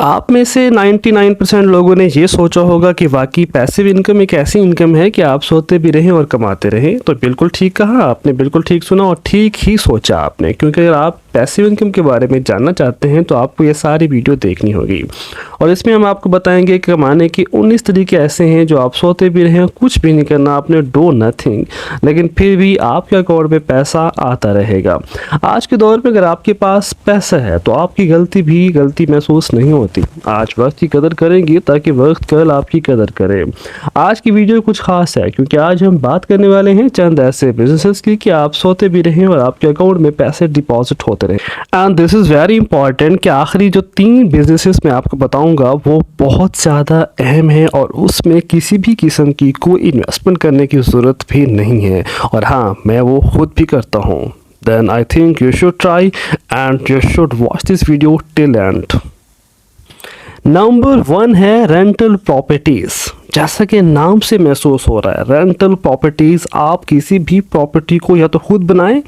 आप में से 99% लोगों ने ये सोचा होगा कि वाकई पैसिव इनकम एक ऐसी इनकम है कि आप सोते भी रहें और कमाते रहें। तो बिल्कुल ठीक कहा आपने, बिल्कुल ठीक सुना और ठीक ही सोचा आपने, क्योंकि अगर आप पैसिव इनकम के बारे में जानना चाहते हैं तो आपको ये सारी वीडियो देखनी होगी। और इसमें हम आपको बताएंगे कि कमाने के 19 तरीके ऐसे हैं जो आप सोते भी रहें, कुछ भी नहीं करना आपने, डू नथिंग, लेकिन फिर भी आपके अकाउंट में पैसा आता रहेगा। आज के दौर में अगर आपके पास पैसा है तो आपकी गलती भी गलती महसूस नहीं होती। आज वक्त की कदर करेंगे ताकि वक्त कल आपकी कदर करे। आज की वीडियो कुछ खास है क्योंकि आज हम बात करने वाले हैं चंद ऐसे बिजनेसेस की कि आप सोते भी रहें और आपके अकाउंट में पैसे डिपॉजिट होते रहें। And this is very important कि आखिरी जो 3 बिजनेसेस मैं आपको बताऊंगा वो बहुत ज़्यादा अहम है और उसमें किसी भी किस्म की कोई इन्वेस्टमेंट करने की ज़रूरत भी नहीं है। और हाँ, मैं वो खुद भी करता हूँ। Then I think you should try and you should watch this video till end. Number 1 है रेंटल प्रॉपर्टीज़। जैसा कि नाम से महसूस हो रहा है, रेंटल प्रॉपर्टीज़, आप किसी भी प्रॉपर्टी को या तो खुद बनाएं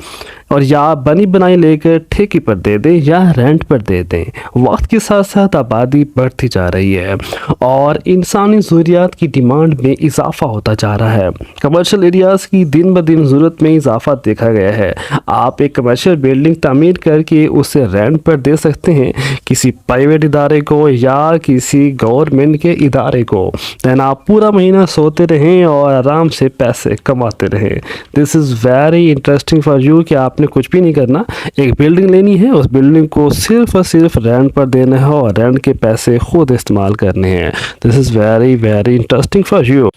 और या बनी बनाई लेकर ठेके पर दे दें या रेंट पर दे दें। वक्त के साथ साथ आबादी बढ़ती जा रही है और इंसानी ज़रूरियात की डिमांड में इजाफा होता जा रहा है। कमर्शियल एरियाज़ की दिन ब दिन ज़रूरत में इजाफा देखा गया है। आप एक कमर्शियल बिल्डिंग तामीर करके उसे रेंट पर दे सकते हैं किसी प्राइवेट इदारे को या किसी गवर्नमेंट के इदारे को। दैन आप पूरा महीना सोते रहें और आराम से पैसे कमाते रहें। This is very interesting for you कि आपने कुछ भी नहीं करना, एक बिल्डिंग लेनी है, उस बिल्डिंग को सिर्फ और सिर्फ रेंट पर देना है और रेंट के पैसे खुद इस्तेमाल करने हैं। This is very very interesting for you.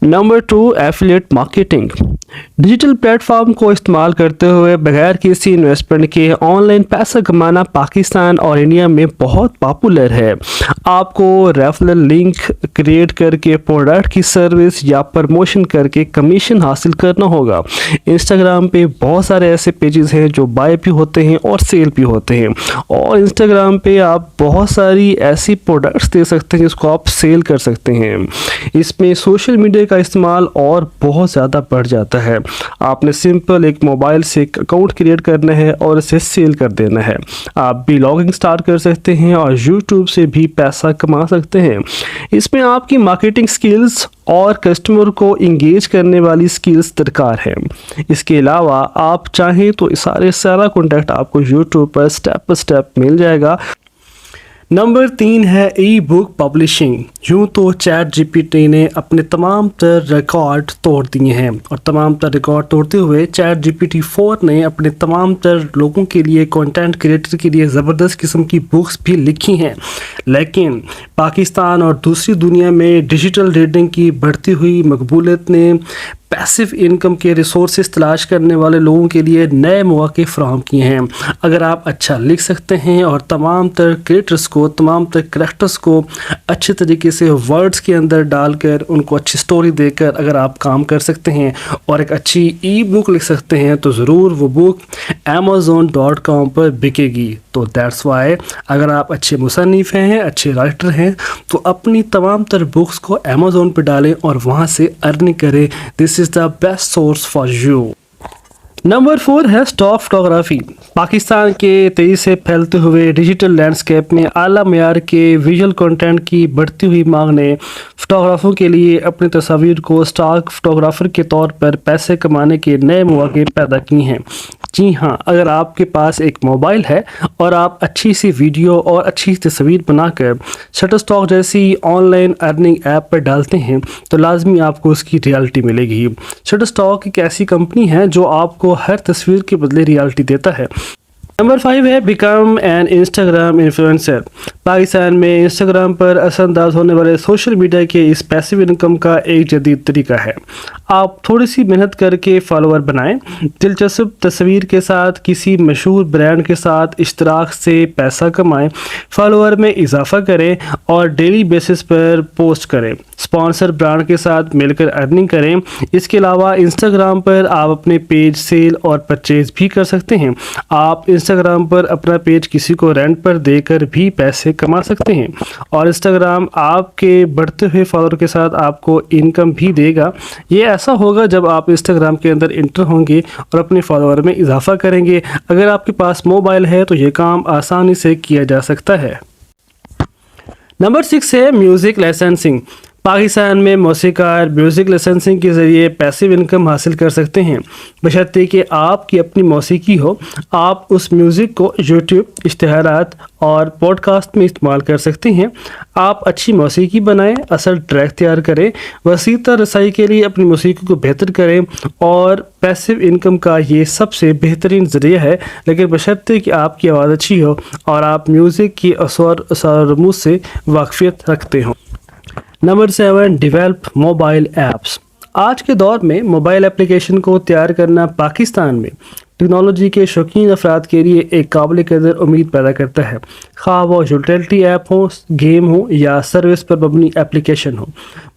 Number 2, affiliate marketing. Digital platform को इस्तेमाल करते हुए बगैर किसी इन्वेस्टमेंट के ऑनलाइन पैसा कमाना पाकिस्तान और इंडिया में बहुत पॉपुलर है। आपको रेफरल लिंक क्रिएट करके प्रोडक्ट की सर्विस या प्रमोशन करके कमीशन हासिल करना होगा। इंस्टाग्राम पे बहुत सारे ऐसे पेजेस हैं जो बाय भी होते हैं और सेल भी होते हैं, और इंस्टाग्राम पे आप बहुत सारी ऐसी प्रोडक्ट्स दे सकते हैं जिसको आप सेल कर सकते हैं। इसमें सोशल मीडिया का इस्तेमाल और बहुत ज़्यादा बढ़ जाता है। आपने सिंपल एक मोबाइल से एक अकाउंट क्रिएट करना है और इसे सेल कर देना है। आप भी ब्लॉगिंग स्टार्ट कर सकते हैं और यूट्यूब से भी पैसा कमा सकते हैं। इसमें आपकी मार्केटिंग स्किल्स और कस्टमर को इंगेज करने वाली स्किल्स दरकार है। इसके अलावा आप चाहें तो सारा कॉन्टेक्ट आपको यूट्यूब पर स्टेप बाय स्टेप मिल जाएगा। नंबर 3 है ई बुक पब्लिशिंग। यूँ तो चैट जीपीटी ने अपने तमाम तर रिकॉर्ड तोड़ दिए हैं और तमाम तर रिकॉर्ड तोड़ते हुए चैट जीपीटी 4 ने अपने तमाम तर लोगों के लिए, कंटेंट क्रिएटर के लिए ज़बरदस्त किस्म की बुक्स भी लिखी हैं। लेकिन पाकिस्तान और दूसरी दुनिया में डिजिटल रीडिंग की बढ़ती हुई मकबूलियत ने पैसिव इनकम के रिसोर्सेज तलाश करने वाले लोगों के लिए नए मौके फराहम किए हैं। अगर आप अच्छा लिख सकते हैं और तमाम तर क्रिएटर्स को, तमाम तर करैक्टर्स को अच्छे तरीके से वर्ड्स के अंदर डालकर उनको अच्छी स्टोरी देकर अगर आप काम कर सकते हैं और एक अच्छी ई बुक लिख सकते हैं तो ज़रूर वो बुक amazon.com पर बिकेगी। तो दैट्स वाई अगर आप अच्छे मुसन्निफ़ हैं, अच्छे राइटर हैं, तो अपनी तमाम तर बुक्स को अमेज़ोन पर डालें और वहाँ से अर्निंग करें। This is the best source for you. Number 4 है स्टॉक फोटोग्राफी। पाकिस्तान के तेज़ी से फैलते हुए डिजिटल लैंडस्केप में आला मेयार के विजुअल कंटेंट की बढ़ती हुई मांग ने फोटोग्राफरों के लिए अपनी तस्वीर को स्टॉक फोटोग्राफर के तौर पर पैसे कमाने के नए मौके पैदा किए हैं। जी हाँ, अगर आपके पास एक मोबाइल है और आप अच्छी सी वीडियो और अच्छी तस्वीर बनाकर शटरस्टॉक जैसी ऑनलाइन अर्निंग ऐप पर डालते हैं तो लाजमी आपको उसकी रियलिटी मिलेगी। शटरस्टॉक एक ऐसी कंपनी है जो आपको हर तस्वीर के बदले रियलिटी देता है। नंबर 5 है become an Instagram influencer. Pakistan में इंस्टाग्राम पर असरअंदाज होने वाले सोशल मीडिया के इस पैसिव इनकम का एक जदीद तरीका है। आप थोड़ी सी मेहनत करके फॉलोअर बनाएं, दिलचस्प तस्वीर के साथ किसी मशहूर ब्रांड के साथ इश्तराक से पैसा कमाएं, फॉलोअर में इजाफा करें और डेली बेसिस पर पोस्ट करें, स्पॉन्सर ब्रांड के साथ मिलकर अर्निंग करें। इसके अलावा इंस्टाग्राम पर आप अपने पेज सेल और परचेज भी कर सकते हैं। आप इंस्टाग्राम पर अपना पेज किसी को रेंट पर देकर भी पैसे कमा सकते हैं और इंस्टाग्राम आपके बढ़ते हुए फॉलोअर के साथ आपको इनकम भी देगा। ये ऐसा होगा जब आप इंस्टाग्राम के अंदर इंटर होंगे और अपने फॉलोअर में इजाफा करेंगे। अगर आपके पास मोबाइल है तो ये काम आसानी से किया जा सकता है। नंबर 6 है म्यूज़िक लाइसेंसिंग। पाकिस्तान में मौसीकार म्यूज़िक लाइसेंसिंग के ज़रिए पैसिव इनकम हासिल कर सकते हैं, बशर्ते कि आपकी अपनी मौसीकी हो। आप उस म्यूज़िक को यूट्यूब, इश्तिहारात और पॉडकास्ट में इस्तेमाल कर सकते हैं। आप अच्छी मौसीकी बनाएं, असल ट्रैक तैयार करें, वसी तर रसाई के लिए अपनी मौसीकी को बेहतर करें, और पैसिव इनकम का ये सबसे बेहतरीन ज़रिया है, लेकिन बशर्ते कि आपकी आवाज़ अच्छी हो और आप म्यूज़िक की असर रमूज से वाकफियत रखते हों। Number 7, develop mobile apps. आज के दौर में मोबाइल एप्लीकेशन को तैयार करना पाकिस्तान में टेक्नोलॉजी के शौकीन अफराद के लिए एक काबिल कदर उम्मीद पैदा करता है, खा वो यूटिलिटी ऐप हो, गेम हो या सर्विस पर मबनी एप्लीकेशन हो।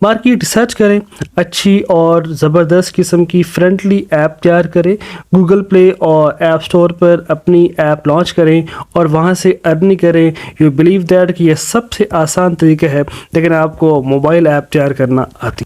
मार्केट रिसर्च करें, अच्छी और ज़बरदस्त किस्म की फ्रेंडली ऐप तैयार करें, गूगल प्ले और ऐप स्टोर पर अपनी ऐप लॉन्च करें और वहाँ से अर्निंग करें। यू बिलीव दैट कि यह सबसे आसान तरीका है, लेकिन आपको मोबाइल ऐप तैयार करना आती।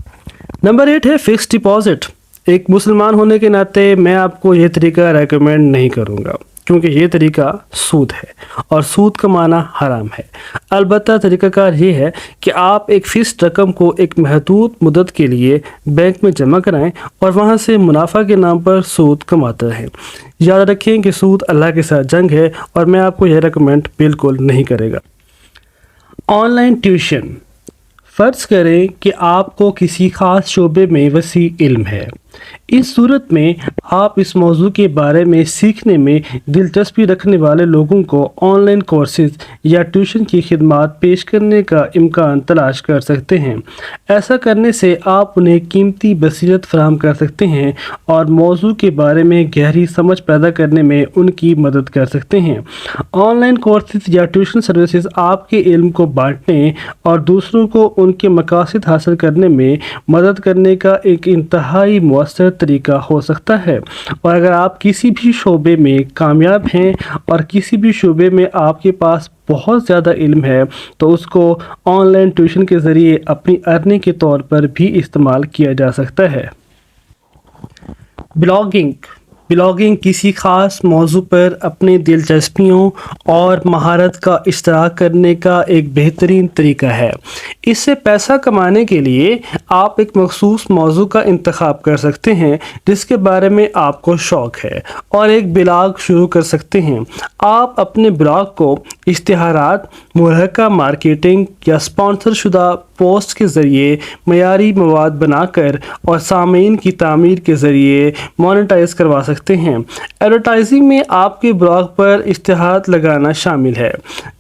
नंबर 8 है फिक्स डिपॉजिट। एक मुसलमान होने के नाते मैं आपको ये तरीका रेकमेंड नहीं करूँगा, क्योंकि ये तरीका सूद है और सूद कमाना हराम है। अलबत्ता तरीक़ाकार ये है कि आप एक फ़िक्स रकम को एक महदूद मुद्दत के लिए बैंक में जमा कराएं और वहाँ से मुनाफा के नाम पर सूद कमाते रहें। याद रखें कि सूद अल्लाह के साथ जंग है और मैं आपको यह रेकमेंड बिल्कुल नहीं करेगा। Online tuition. फ़र्ज़ करें कि आपको किसी ख़ास शोबे में वसी इल्म है। इस सूरत में आप इस मौजू के बारे में सीखने में दिलचस्पी रखने वाले लोगों को ऑनलाइन कोर्सेज़ या ट्यूशन की खिदमात पेश करने का इम्कान तलाश कर सकते हैं। ऐसा करने से आप उन्हें कीमती बसीरत फराहम कर सकते हैं और मौजू के बारे में गहरी समझ पैदा करने में उनकी मदद कर सकते हैं। ऑनलाइन कोर्सेज़ या ट्यूशन सर्विसेज आपके इल्म को बांटने और दूसरों को उनके मकासद हासिल करने में मदद करने का एक इंतहाई मुअस्सर तरीका हो सकता है। और अगर आप किसी भी शोबे में कामयाब हैं और किसी भी शोबे में आपके पास बहुत ज़्यादा इल्म है, तो उसको ऑनलाइन ट्यूशन के ज़रिए अपनी अर्निंग के तौर पर भी इस्तेमाल किया जा सकता है। ब्लॉगिंग किसी ख़ास मौजू पर अपनी दिलचस्पियों और महारत का इश्तराक करने का एक बेहतरीन तरीका है। इससे पैसा कमाने के लिए आप एक मखसूस मौजू का इंतखाब कर सकते हैं जिसके बारे में आपको शौक़ है और एक ब्लॉग शुरू कर सकते हैं। आप अपने ब्लॉग को इश्तिहारात, मुरहका मार्केटिंग या स्पॉन्सर शुदा पोस्ट के ज़रिए मयारी मवाद बनाकर और सामीन की तामीर के ज़रिए मोनेटाइज करवा सकते हैं। एडवर्टाइजिंग में आपके ब्लॉग पर इश्तिहार लगाना शामिल है,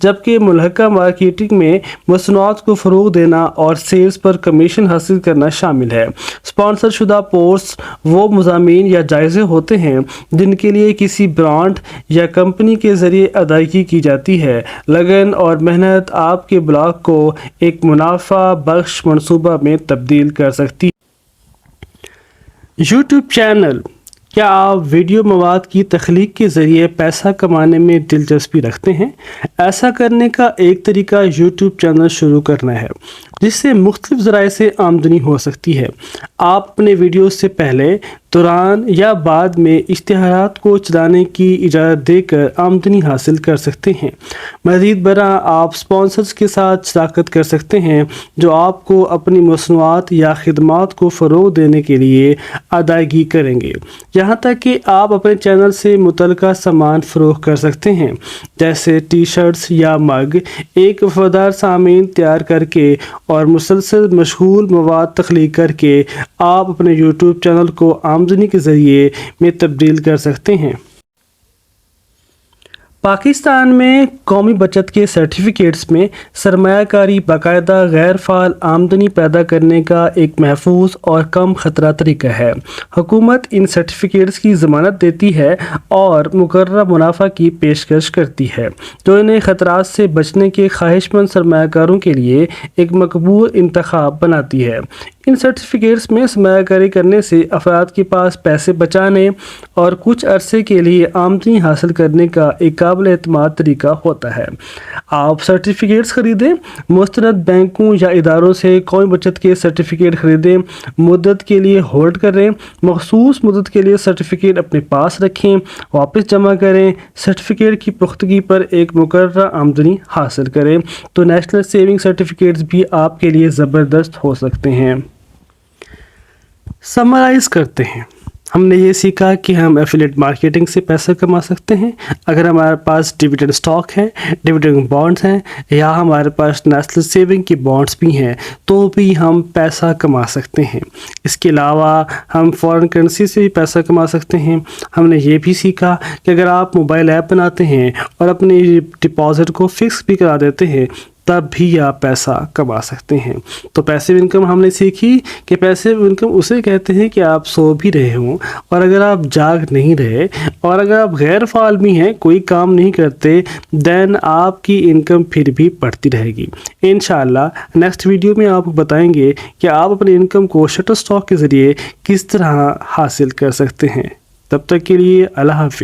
जबकि मुल्हका मार्केटिंग में मसनूआत को फ़रोग़ देना और सेल्स पर कमीशन हासिल करना शामिल है। स्पॉन्सर शुदा पोस्ट वो मज़ामीन या जायज़े होते हैं जिनके लिए किसी ब्रांड या कंपनी के ज़रिए अदायगी की जाती है। लगन और मेहनत आपके ब्लॉग को एक मुनाफा बख्श मंसूबा में तब्दील कर सकती है। YouTube channel. क्या आप वीडियो मवाद की तख्लीक के ज़रिए पैसा कमाने में दिलचस्पी रखते हैं? ऐसा करने का एक तरीका यूट्यूब चैनल शुरू करना है जिससे मुख्तलिफ ज़राए से आमदनी हो सकती है। आप अपने वीडियो से पहले, दौरान या बाद में इश्तिहारात को चलाने की इजाज़त देकर आमदनी हासिल कर सकते हैं। मज़ीद बरा आप स्पॉन्सर्स के साथ शराकत कर सकते हैं जो आपको अपनी मसनूआत या खिदमात को फ़रोग़ देने के लिए अदायगी करेंगे। यहाँ तक कि आप अपने चैनल से मुतल्लिका सामान फ़रोख्त कर सकते हैं, जैसे टी शर्ट्स या मग। एक वफ़ादार सामीन तैयार करके और मुसलसल मशहूर मवाद तख्लीक करके आप अपने यूट्यूब चैनल को आमदनी के ज़रिए में तब्दील कर सकते हैं। पाकिस्तान में कौमी बचत के सर्टिफिकेट्स में सरमायाकारी बाकायदा गैर फ़ाल आमदनी पैदा करने का एक महफूज और कम ख़तरा तरीका है। हुकूमत इन सर्टिफिकेट्स की ज़मानत देती है और मुकर्रर मुनाफा की पेशकश करती है, जो इन्हें ख़तरात से बचने के ख्वाहिशमंद सरमायाकारों के लिए एक मकबूल इंतखाब बनाती है। इन सर्टिफिकेट्स में सरमायाकारी करने से अफराद के पास पैसे बचाने और कुछ अरसे के लिए आमदनी हासिल करने का एक काबिल एतमाद तरीका होता है। आप सर्टिफिकेट्स खरीदें, मुस्तनद बैंकों या इदारों से कौमी बचत के सर्टिफिकेट खरीदें, मुद्दत के लिए होल्ड करें, मखसूस मुद्दत के लिए सर्टिफिकेट अपने पास रखें, वापस जमा करें, सर्टिफिकेट की पुख्तगी पर एक मुकर्रर आमदनी हासिल करें। तो नेशनल सेविंग सर्टिफिकेट्स भी आपके लिए ज़बरदस्त हो सकते हैं। समराइज़ करते हैं, हमने ये सीखा कि हम एफिलिएट मार्केटिंग से पैसा कमा सकते हैं। अगर हमारे पास डिविडेंड स्टॉक है, डिविडेंड बॉन्ड्स हैं, या हमारे पास नेशनल सेविंग की बॉन्ड्स भी हैं, तो भी हम पैसा कमा सकते हैं। इसके अलावा हम फॉरेन करेंसी से भी पैसा कमा सकते हैं। हमने ये भी सीखा कि अगर आप मोबाइल ऐप बनाते हैं और अपनी डिपॉजिट को फिक्स भी करा देते हैं, तब भी आप पैसा कमा सकते हैं। तो पैसिव इनकम हमने सीखी कि पैसिव इनकम उसे कहते हैं कि आप सो भी रहे हों और अगर आप जाग नहीं रहे और अगर आप गैर फाल भी हैं, कोई काम नहीं करते, देन आपकी इनकम फिर भी बढ़ती रहेगी। इंशाअल्लाह नेक्स्ट वीडियो में आपको बताएंगे कि आप अपनी इनकम को शटर स्टॉक के ज़रिए किस तरह हासिल कर सकते हैं। तब तक के लिए अल्लाह हाफ़िज़।